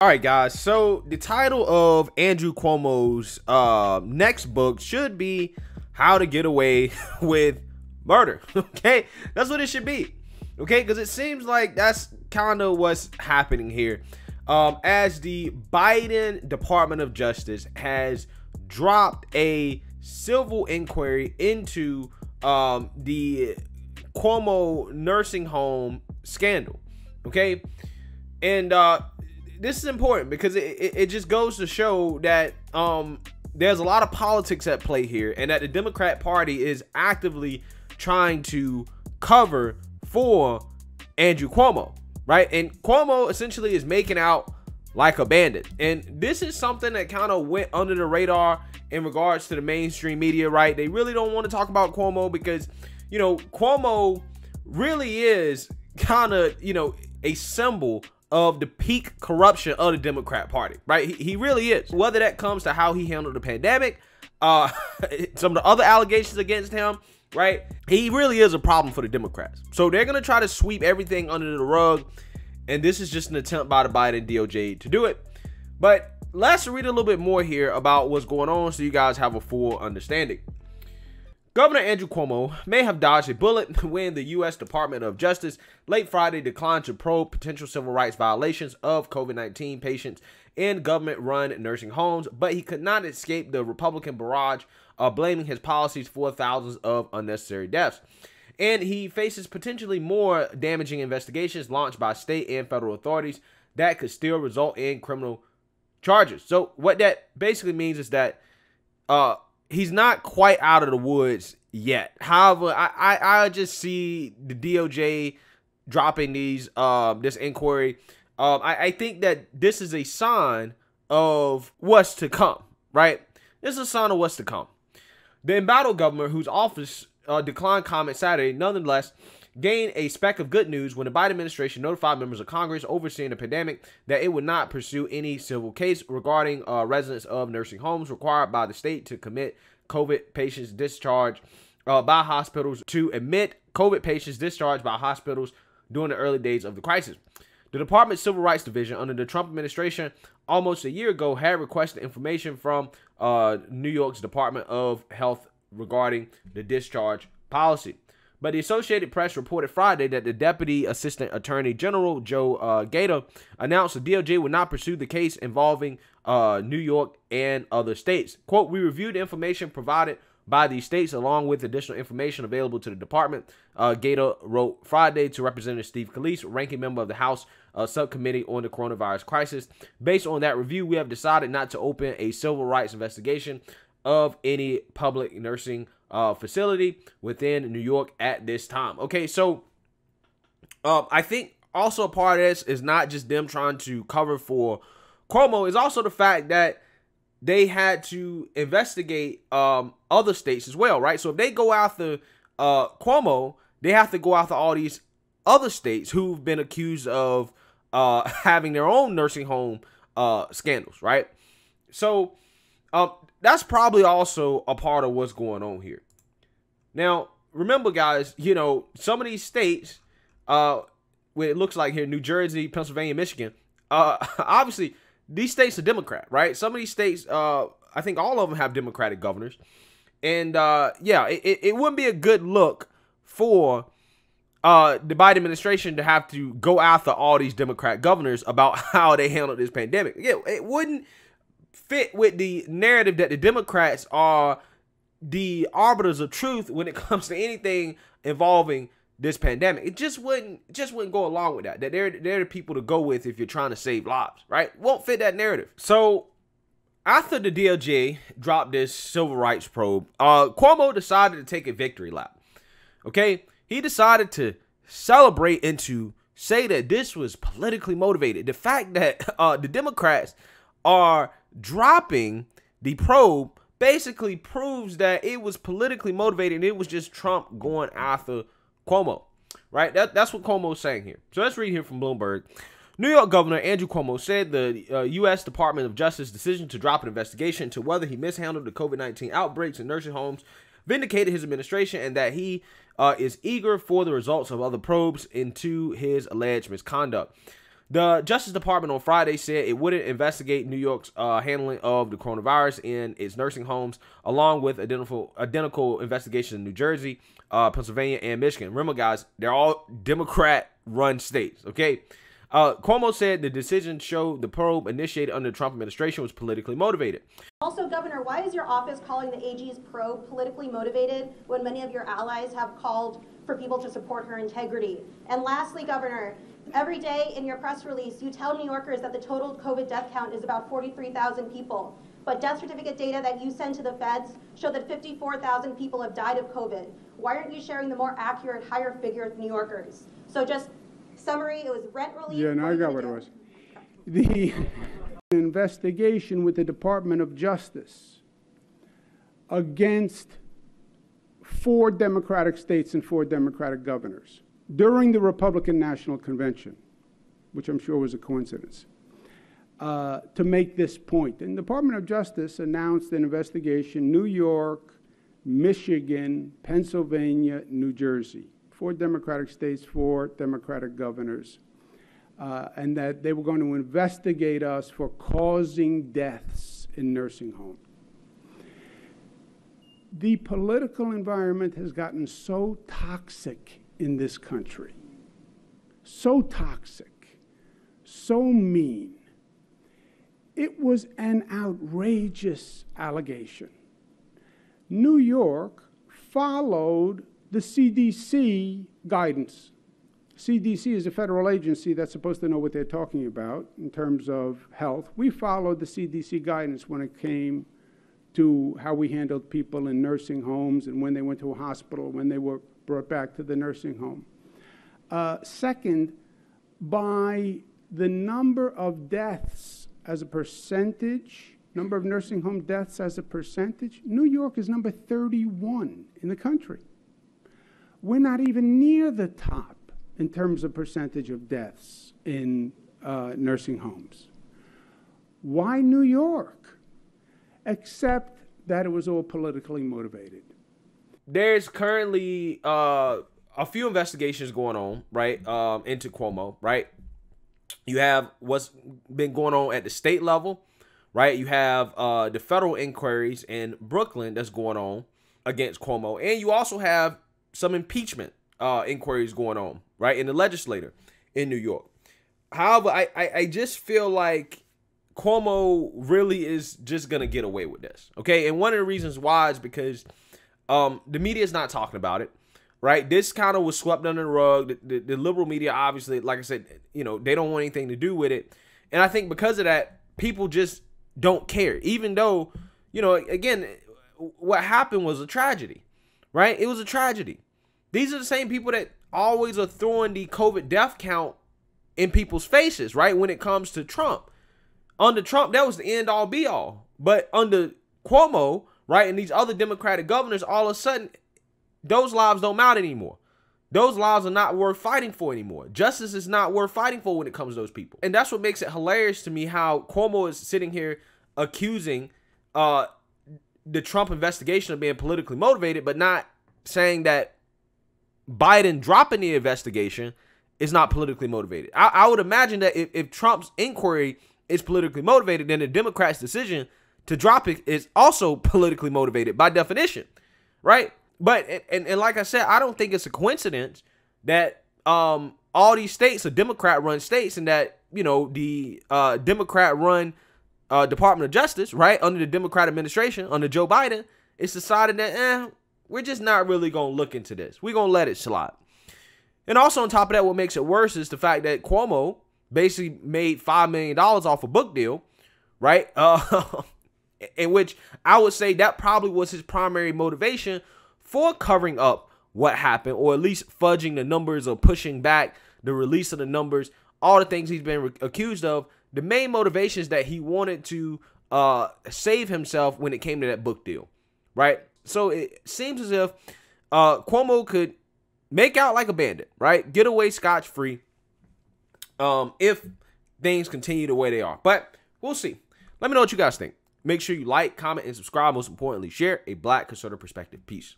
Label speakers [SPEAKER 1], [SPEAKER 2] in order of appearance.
[SPEAKER 1] All right, guys. So the title of Andrew Cuomo's next book should be "How to Get Away with Murder." Okay, that's what it should be. Okay, because it seems like that's kind of what's happening here. As the Biden Department of Justice has dropped a civil inquiry into the Cuomo nursing home scandal. Okay, and this is important because it just goes to show that there's a lot of politics at play here, and that the Democrat Party is actively trying to cover for Andrew Cuomo, right? And Cuomo essentially is making out like a bandit. And this is something that kind of went under the radar in regards to the mainstream media, right? They really don't want to talk about Cuomo because, you know, Cuomo really is kind of, you know, a symbol of the peak corruption of the Democrat Party, right? He really is. Whether that comes to how he handled the pandemic, some of the other allegations against him, right? He really is a problem for the Democrats. So they're going to try to sweep everything under the rug. And this is just an attempt by the Biden DOJ to do it. But let's read a little bit more here about what's going on so you guys have a full understanding. Governor Andrew Cuomo may have dodged a bullet when the U.S. Department of Justice late Friday declined to probe potential civil rights violations of COVID-19 patients in government-run nursing homes, but he could not escape the Republican barrage of blaming his policies for thousands of unnecessary deaths. And he faces potentially more damaging investigations launched by state and federal authorities that could still result in criminal charges. So what that basically means is that he's not quite out of the woods yet. However, I just see the DOJ dropping this inquiry. I think that this is a sign of what's to come, right? This is a sign of what's to come. The embattled governor, whose office declined comment Saturday, nonetheless gained a speck of good news when the Biden administration notified members of Congress overseeing the pandemic that it would not pursue any civil case regarding residents of nursing homes required by the state to commit COVID patients discharged by hospitals to admit COVID patients discharged by hospitals during the early days of the crisis. The Department's Civil Rights Division under the Trump administration almost a year ago had requested information from New York's Department of Health regarding the discharge policy. But the Associated Press reported Friday that the Deputy Assistant Attorney General, Joe Gator, announced the DOJ would not pursue the case involving New York and other states. Quote, "We reviewed information provided by these states along with additional information available to the department," Gator wrote Friday to Representative Steve Scalise, ranking member of the House Subcommittee on the Coronavirus Crisis. "Based on that review, we have decided not to open a civil rights investigation of any public nursing facility within New York at this time." Okay, so I think also a part of this is not just them trying to cover for Cuomo, is also the fact that they had to investigate other states as well, right? So if they go after Cuomo, they have to go after all these other states who've been accused of having their own nursing home scandals, right? So that's probably also a part of what's going on here. Now, remember, guys, you know, some of these states, where it looks like here, New Jersey, Pennsylvania, Michigan, obviously, these states are Democrat, right? Some of these states, I think all of them have Democratic governors. And, yeah, it wouldn't be a good look for the Biden administration to have to go after all these Democrat governors about how they handled this pandemic. Yeah, it wouldn't fit with the narrative that the Democrats are the arbiters of truth when it comes to anything involving this pandemic. It just wouldn't go along with that. That they're the people to go with if you're trying to save lives, right? Won't fit that narrative. So after the DOJ dropped this civil rights probe, Cuomo decided to take a victory lap. Okay, he decided to celebrate and to say that this was politically motivated. The fact that the Democrats are dropping the probe basically proves that it was politically motivated and it was just Trump going after Cuomo, right? That's what Cuomo's saying here. So let's read here from Bloomberg. New York Governor Andrew Cuomo said the U.S. Department of Justice decision to drop an investigation into whether he mishandled the COVID-19 outbreaks in nursing homes vindicated his administration and that he is eager for the results of other probes into his alleged misconduct. The Justice Department on Friday said it wouldn't investigate New York's handling of the coronavirus in its nursing homes, along with identical investigations in New Jersey, Pennsylvania, and Michigan. Remember, guys, they're all Democrat-run states, okay? Cuomo said the decision showed the probe initiated under the Trump administration was politically motivated.
[SPEAKER 2] Also, Governor, why is your office calling the AG's probe politically motivated when many of your allies have called for people to support her integrity? And lastly, Governor, every day in your press release, you tell New Yorkers that the total COVID death count is about 43,000 people. But death certificate data that you send to the feds show that 54,000 people have died of COVID. Why aren't you sharing the more accurate, higher figure with New Yorkers? So just summary, it was rent relief.
[SPEAKER 3] Yeah, no, I got what it was. The investigation with the Department of Justice against 4 Democratic states and 4 Democratic governors during the Republican National Convention, which I'm sure was a coincidence, to make this point. And the Department of Justice announced an investigation, New York, Michigan, Pennsylvania, New Jersey. 4 Democratic states, 4 Democratic governors, and that they were going to investigate us for causing deaths in nursing homes. The political environment has gotten so toxic in this country, so toxic, so mean. It was an outrageous allegation. New York followed the CDC guidance. CDC is a federal agency that's supposed to know what they're talking about in terms of health. We followed the CDC guidance when it came to how we handled people in nursing homes and when they went to a hospital, when they were brought back to the nursing home. Second, by the number of deaths as a percentage, number of nursing home deaths as a percentage, New York is number 31 in the country. We're not even near the top in terms of percentage of deaths in nursing homes. Why New York? Except that it was all politically motivated.
[SPEAKER 1] There's currently a few investigations going on, right, into Cuomo, right? You have what's been going on at the state level, right? You have the federal inquiries in Brooklyn that's going on against Cuomo. And you also have some impeachment inquiries going on, right, in the legislature in New York. However, I just feel like Cuomo really is just going to get away with this, okay? And one of the reasons why is because the media is not talking about it, right? This kind of was swept under the rug. The liberal media, obviously, like I said, you know, they don't want anything to do with it. And I think because of that, people just don't care, even though, you know, again, what happened was a tragedy, right? It was a tragedy. These are the same people that always are throwing the COVID death count in people's faces, right? When it comes to Trump. Under Trump, that was the end all be all. But under Cuomo, right, and these other Democratic governors, all of a sudden, those lives don't matter anymore. Those lives are not worth fighting for anymore. Justice is not worth fighting for when it comes to those people. And that's what makes it hilarious to me how Cuomo is sitting here accusing the Trump investigation of being politically motivated, but not saying that Biden dropping the investigation is not politically motivated. I would imagine that if Trump's inquiry is politically motivated, then the Democrats' decision to drop it is also politically motivated by definition, right? But, and like I said, I don't think it's a coincidence that all these states are Democrat-run states and that, you know, the Democrat-run Department of Justice, right, under the Democrat administration, under Joe Biden, it's decided that, we're just not really going to look into this. We're going to let it slide. And also on top of that, what makes it worse is the fact that Cuomo basically made $5 million off a book deal, right? In which I would say that probably was his primary motivation for covering up what happened, or at least fudging the numbers or pushing back the release of the numbers, all the things he's been accused of. The main motivation is that he wanted to save himself when it came to that book deal, right? So it seems as if Cuomo could make out like a bandit, right? Get away scotch-free if things continue the way they are. But we'll see. Let me know what you guys think. Make sure you like, comment, and subscribe. Most importantly, share a Black conservative perspective. Peace.